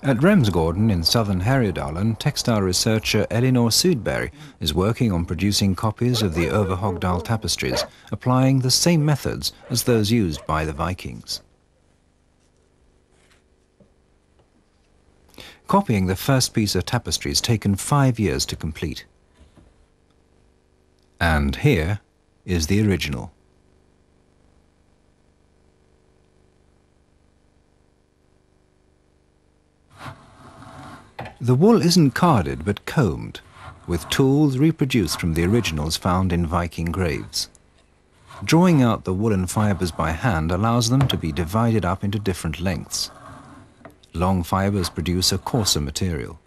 At Remsgården in southern Härjedalen, textile researcher Elinor Sudberg is working on producing copies of the Överhogdal tapestries, applying the same methods as those used by the Vikings. Copying the first piece of tapestry has taken 5 years to complete. And here is the original. The wool isn't carded but combed, with tools reproduced from the originals found in Viking graves. Drawing out the woolen fibres by hand allows them to be divided up into different lengths. Long fibres produce a coarser material.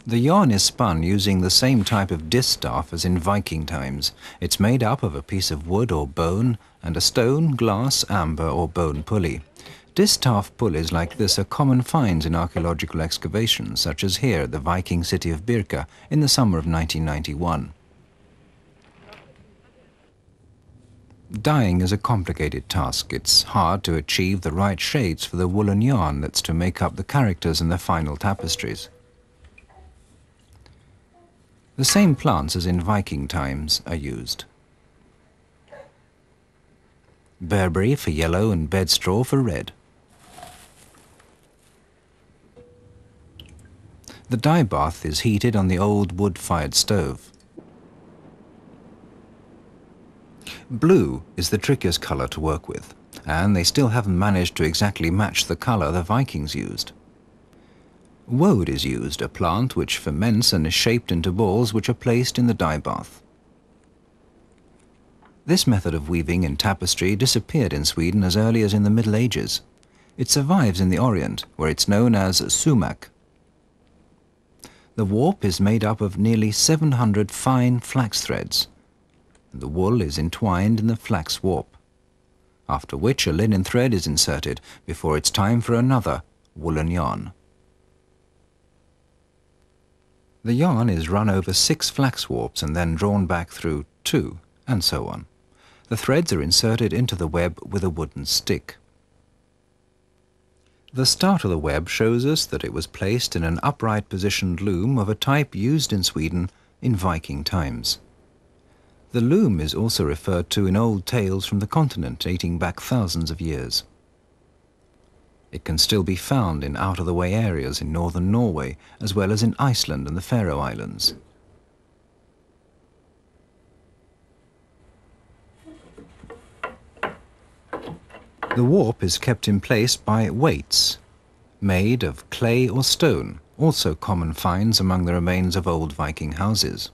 The yarn is spun using the same type of distaff as in Viking times. It's made up of a piece of wood or bone and a stone, glass, amber or bone pulley. Distaff pulleys like this are common finds in archaeological excavations, such as here at the Viking city of Birka in the summer of 1991. Dyeing is a complicated task. It's hard to achieve the right shades for the woolen yarn that's to make up the characters in the final tapestries. The same plants as in Viking times are used. Bearberry for yellow and bedstraw for red. The dye bath is heated on the old wood-fired stove. Blue is the trickiest colour to work with, and they still haven't managed to exactly match the colour the Vikings used. Woad is used, a plant which ferments and is shaped into balls which are placed in the dye bath. This method of weaving in tapestry disappeared in Sweden as early as in the Middle Ages. It survives in the Orient, where it's known as sumac. The warp is made up of nearly 700 fine flax threads. The wool is entwined in the flax warp, after which a linen thread is inserted before it's time for another woolen yarn. The yarn is run over 6 flax warps and then drawn back through 2, and so on. The threads are inserted into the web with a wooden stick. The start of the web shows us that it was placed in an upright positioned loom of a type used in Sweden in Viking times. The loom is also referred to in old tales from the continent dating back thousands of years. It can still be found in out-of-the-way areas in northern Norway, as well as in Iceland and the Faroe Islands. The warp is kept in place by weights, made of clay or stone, also common finds among the remains of old Viking houses.